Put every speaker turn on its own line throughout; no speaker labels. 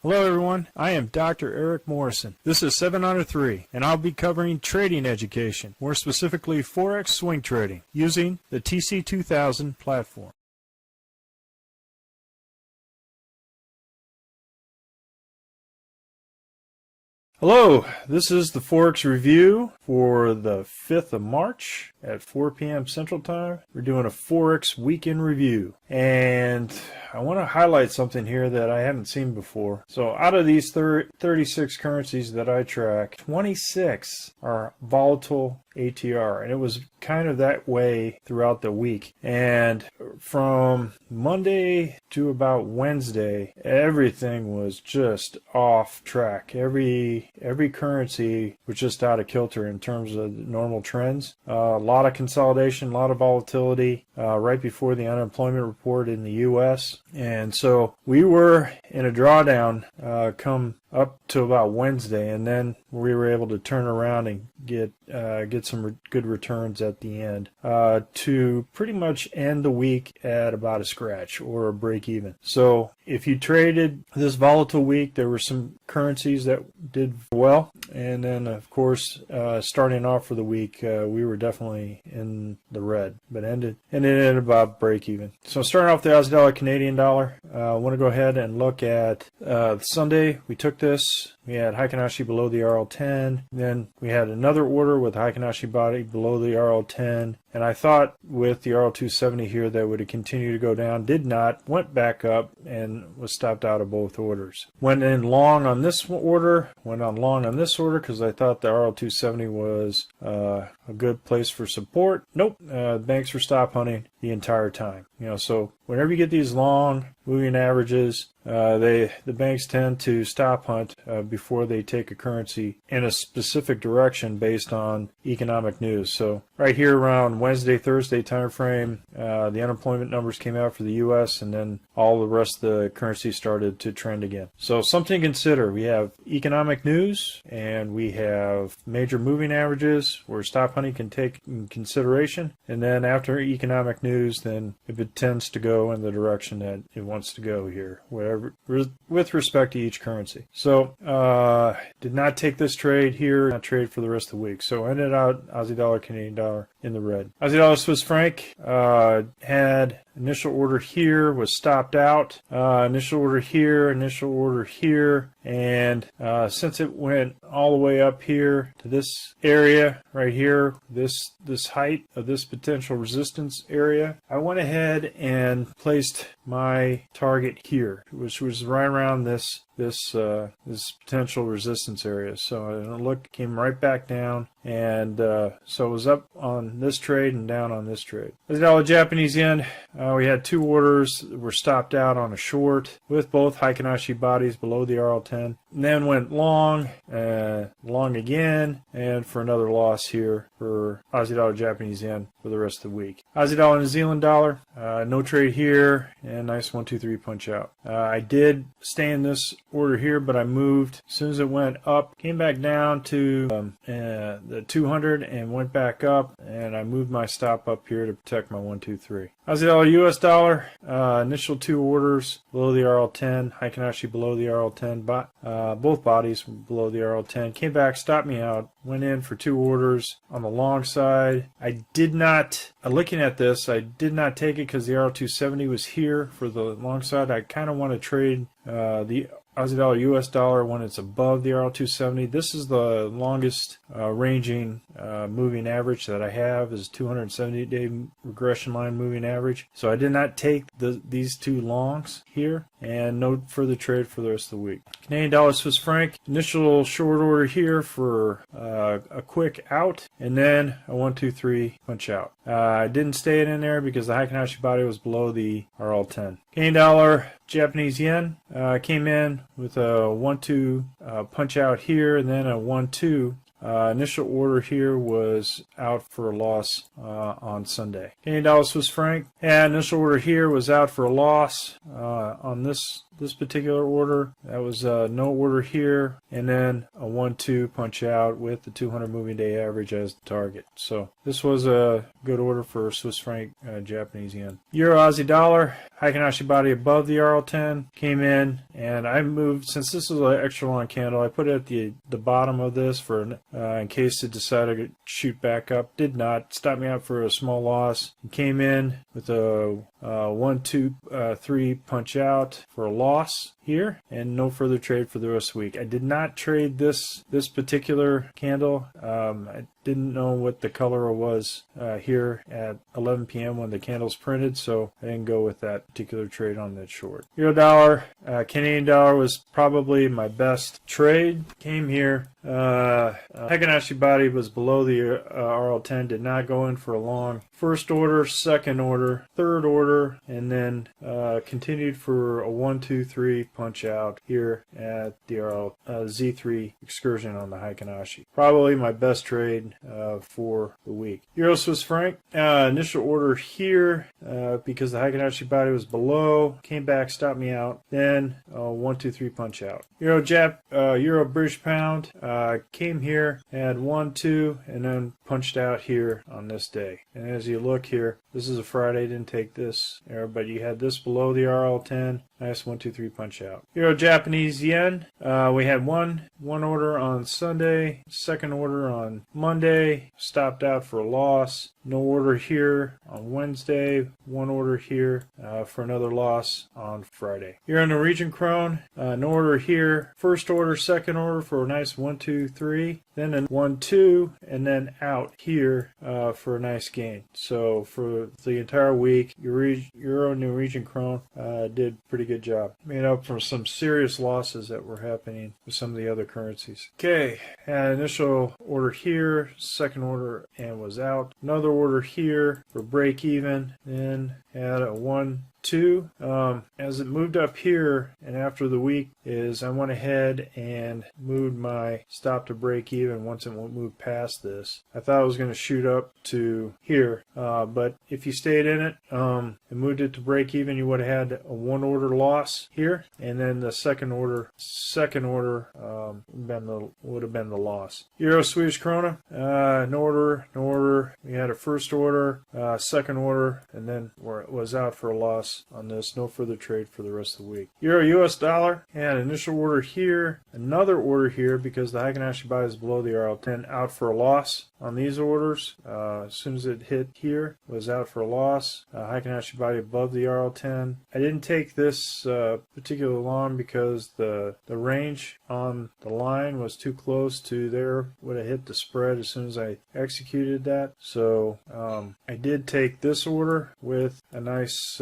Hello everyone, I am Dr. Eric Morrison. This is 7 Under 3, and I'll be covering trading education, more specifically Forex swing trading, using the TC2000 platform. Hello, this is the Forex review for the 5th of March at 4 p.m. Central Time. We're doing a Forex weekend review, and I want to highlight something here that I haven't seen before. So out of these 36 currencies that I track, 26 are volatile ATR, and it was kind of that way throughout the week. And from Monday to about Wednesday, everything was just off track. Every currency was just out of kilter in terms of normal trends. A lot of consolidation, a lot of volatility right before the unemployment report in the U.S. And so we were in a drawdown come up to about Wednesday, and then we were able to turn around and get some good returns at the end to pretty much end the week at about a scratch or a break even. So if you traded this volatile week, there were some currencies that did well, and then of course starting off for the week we were definitely in the red, but ended at about break even. So starting off the Aussie dollar, Canadian dollar, I want to go ahead and look at Sunday. We took this. We had Heikin-Ashi below the RL10. Then we had another order with Heikin-Ashi body below the RL10. And I thought with the RL270 here that would continue to go down. Did not. Went back up and was stopped out of both orders. Went in long on this order. Went on long on this order because I thought the RL270 was a good place for support. Nope. Banks were stop hunting the entire time. So whenever you get these long moving averages, the banks tend to stop hunt before they take a currency in a specific direction based on economic news. So right here around Wednesday, Thursday time frame, the unemployment numbers came out for the U.S. and then all the rest of the currency started to trend again. So something to consider. We have economic news and we have major moving averages where stop hunting can take in consideration. And then after economic news, then if it tends to go in the direction that it wants to go here, whatever, with respect to each currency. So did not take this trade here, not trade for the rest of the week. So ended out Aussie dollar, Canadian dollar in the red. Aussie dollar, Swiss franc had initial order here, was stopped out. Initial order here, and since it went all the way up here to this area right here, this height of this potential resistance area, I went ahead and placed my target here, which was right around this potential resistance area. So came right back down, and so it was up on this trade and down on this trade. Aussie dollar, Japanese yen, we had two orders that were stopped out on a short with both Heikin-Ashi bodies below the RL10, and then went long again, and for another loss here for Aussie dollar, Japanese yen for the rest of the week. Aussie dollar, New Zealand dollar, no trade here, and nice 1, 2, 3 punch out. I did stay in this order here, but I moved as soon as it went up, came back down to the 200 and went back up, and I moved my stop up here to protect my 1, 2, 3. Aussie dollar, US dollar, initial two orders below the RL10, Heikin-Ashi below the RL10, both bodies below the RL10, came back, stopped me out, went in for two orders on the long side. I did not, looking at this, I did not take it because the RL270 was here for the long side. I kind of want to trade the Aussie dollar, US dollar when it's above the RL270. This is the longest ranging moving average that I have, is 270-day regression line moving average. So I did not take these two longs here, and no further trade for the rest of the week. Canadian dollar, Swiss franc, initial short order here for a quick out, and then a 1, 2, 3 punch out. I didn't stay it in there because the Heikin-Ashi body was below the RL10. Canadian dollar, Japanese yen, came in with a 1, 2 punch out here, and then a 1, 2. Initial order here was out for a loss on Sunday. Canadian dollar, Swiss franc, and initial order here was out for a loss on this this particular order. That was no order here, and then a 1-2 punch out with the 200 moving day average as the target. So this was a good order for Swiss franc, Japanese yen. Euro Aussie dollar, Heikin-Ashi body above the RL10, came in, and I moved, since this is an extra long candle, I put it at the bottom of this for in case it decided to shoot back up. Did not. Stopped me out for a small loss. Came in with a 1-2-3 punch out for a loss here, and no further trade for the rest of the week. I did not trade this particular candle. I didn't know what the color was here at 11 p.m. when the candle's printed, so I didn't go with that particular trade on that short. Euro dollar, Canadian dollar was probably my best trade. Came here. Heikin-Ashi body was below the RL10, did not go in for a long first order, second order, third order, and then continued for a 1-2-3 punch out here at the Z3 excursion on the Heikin-Ashi. Probably my best trade for the week. Euro Swiss franc, initial order here because the Heikin-Ashi body was below, came back, stopped me out, then 1-2-3 punch out. Euro British pound, came here, had 1-2, and then punched out here on this day. And as you look here, this is a Friday, didn't take this there, but you had this below the RL10. Nice 1-2-3 punch out. Euro Japanese yen, we had one order on Sunday, second order on Monday, stopped out for a loss. No order here on Wednesday, one order here for another loss on Friday. Euro Norwegian krone, no order here. First order, second order for a nice 1-2-3, then a 1-2, and then out here for a nice gain. So for the entire week, Euro Norwegian krone did pretty good job. Made up for some serious losses that were happening with some of the other currencies. Okay, had initial order here, second order, and was out. Another order here for break even, then had a 1-2. As it moved up here and after the week I went ahead and moved my stop to break even once it moved past this. I thought it was going to shoot up to here, but if you stayed in it and moved it to break even, you would have had a one order loss here, and then the second order would have been the loss. Euro Swedish krona, no order. We had a first order, second order, and then it was out for a loss on this. No further trade for the rest of the week. Euro US dollar, had an initial order here, another order here because the Heikin-Ashi buy is below the RL10, out for a loss on these orders. As soon as it hit here, was out for a loss. Heikin-Ashi buy above the RL10. I didn't take this particular long because the range on the line was too close to there. Would have hit the spread as soon as I executed that. So I did take this order with a nice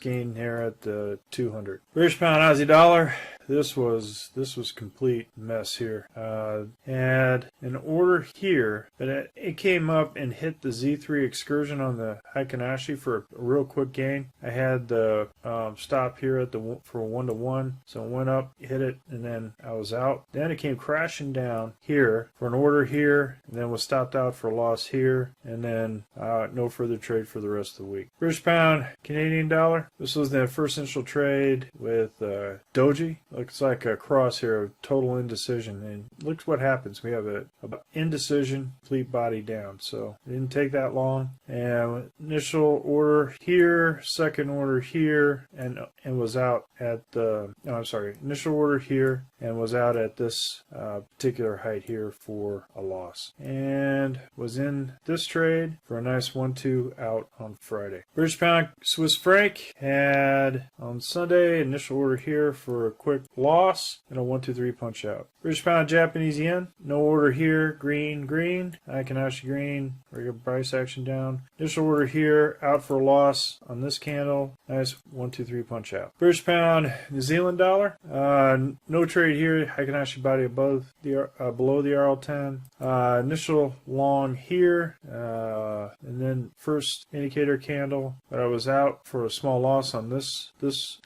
gain here at the 200. British pound Aussie dollar. This was complete mess here. Had an order here, but it came up and hit the Z3 excursion on the Heikin-Ashi for a real quick gain. I had the stop here at for a 1-to-1, so it went up, hit it, and then I was out. Then it came crashing down here for an order here, and then was stopped out for a loss here, and then no further trade for the rest of the week. British pound Canadian dollar. This was the first initial trade with Doji. Looks like a cross here of total indecision, and look what happens. We have a indecision, complete body down. So it didn't take that long. And initial order here, second order here, and was out at the. No, I'm sorry. Initial order here and was out at this particular height here for a loss, and was in this trade for a nice 1-2 out on Friday. British pound Swiss franc had on Sunday initial order here for a quick loss and a 1-2-3 punch out. British pound Japanese yen, no order here, green, Heikin-Ashi green, regular price action down. Initial order here, out for a loss on this candle, nice 1-2-3 punch out. British pound New Zealand dollar, no trade here, Heikin-Ashi body below the RL10. Initial long here, and then first indicator candle, but I was out for a small loss on this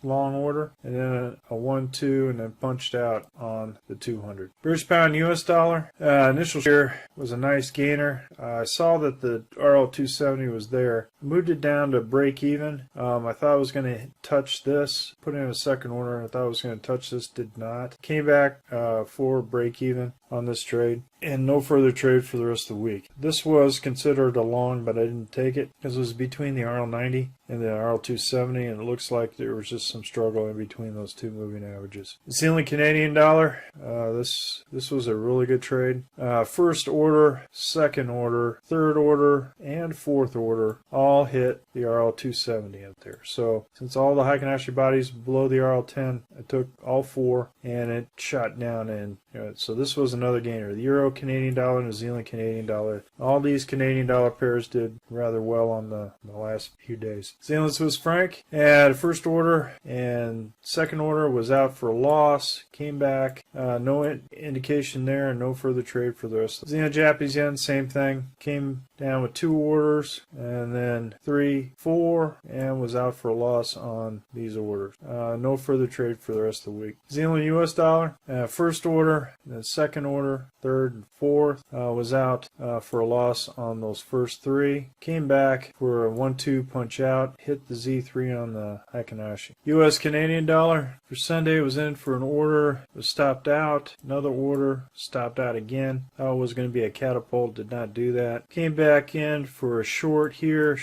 long order, and then a 1-2 2 and then punched out on the 200. British pound US dollar. Initial here was a nice gainer. I saw that the RL270 was there. Moved it down to break even. I thought I was going to touch this. Put in a second order. I thought I was going to touch this. Did not. Came back for break even on this trade. And no further trade for the rest of the week. This was considered a long, but I didn't take it because it was between the RL90 and the RL270, and it looks like there was just some struggle in between those two moving averages. New Zealand Canadian dollar. This was a really good trade. First order, second order, third order, and fourth order all hit the RL270 up there. So since all the Heikin-Ashi bodies below the RL10, I took all four and it shot down. And so this was another gainer. The Euro Canadian dollar, New Zealand Canadian dollar. All these Canadian dollar pairs did rather well on the last few days. Zealand Swiss franc had first order and second order was out for a loss. Came back, no indication there, and no further trade for the rest. Zealand Japanese yen, same thing. Came down with two orders and then 3, 4, and was out for a loss on these orders. No further trade for the rest of the week. Zealand US dollar, first order, then second order, third and fourth was out for a loss on those first three. Came back for a 1-2 punch out, hit the Z3 on the Heikin-Ashi. US Canadian dollar for Sunday was in for an order, was stopped out, another order, stopped out again. Thought it was going to be a catapult, did not do that. Came back in for a short here,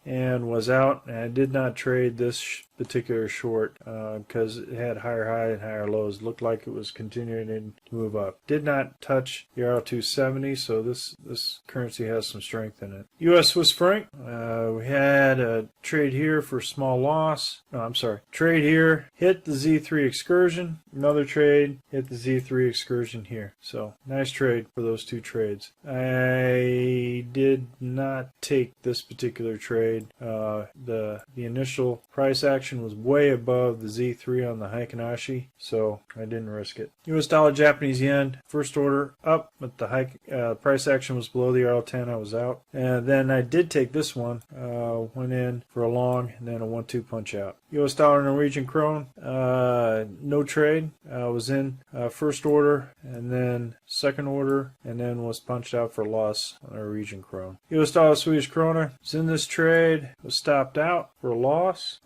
and was out. And I did not trade this particular short because it had higher highs and higher lows. Looked like it was continuing to move up. Did not touch the RL270, so this currency has some strength in it. US Swiss franc, we had a trade here for small loss. No, I'm sorry. Trade here, hit the Z3 excursion. Another trade, hit the Z3 excursion here. So nice trade for those two trades. I did not take this particular trade. The initial price action was way above the Z3 on the Heikin-Ashi, so I didn't risk it. US dollar Japanese yen, first order up, but the price action was below the RL10. I was out. And then I did take this one, went in for a long and then a 1-2 punch out. US dollar Norwegian krone, no trade. Was in first order and then second order and then was punched out for a loss on Norwegian krone. US dollar Swedish krona was in this trade, was stopped out for a loss.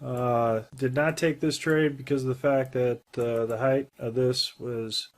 Did not take this trade because of the fact that the height of this was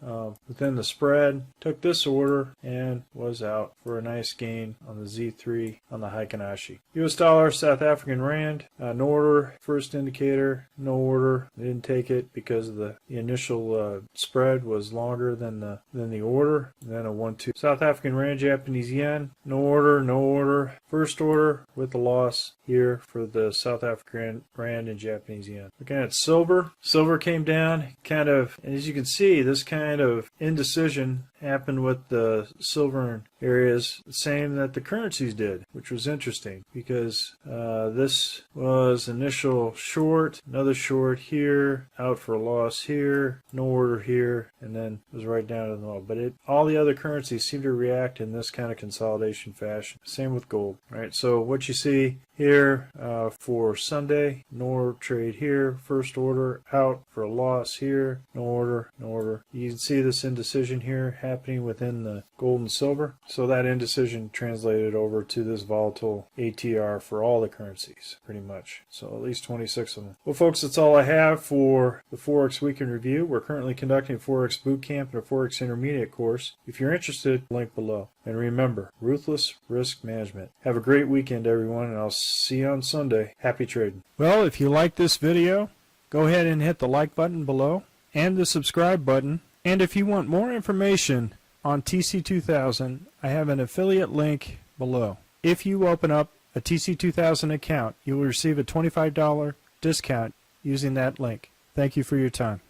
within the spread. Took this order and was out for a nice gain on the Z3 on the Heikin-Ashi. US dollar South African rand, no order, first indicator, no order. I didn't take it because of the initial spread was longer than the order. And then a 1-2. South African rand Japanese yen, no order, first order with a loss here for the South African rand and Japanese yen. Looking at silver. Silver came down kind of, and as you can see, this kind of indecision happened with the silver areas, the same that the currencies did, which was interesting because this was initial short, another short here, out for a loss here, no order here, and then it was right down to the low. But all the other currencies seem to react in this kind of consolidation fashion. Same with gold. All right, so what you see here for Sunday, no trade here, first order, out for a loss here, no order. You can see this indecision here happening within the gold and silver. So that indecision translated over to this volatile ATR for all the currencies, pretty much. So at least 26 of them. Well, folks, that's all I have for the Forex Weekend Review. We're currently conducting a Forex Boot Camp and a Forex Intermediate course. If you're interested, link below. And remember, ruthless risk management. Have a great weekend, everyone, and I'll see you on Sunday. Happy trading. Well, if you like this video, go ahead and hit the like button below and the subscribe button. And if you want more information on TC2000, I have an affiliate link below. If you open up a TC2000 account, you will receive a $25 discount using that link. Thank you for your time.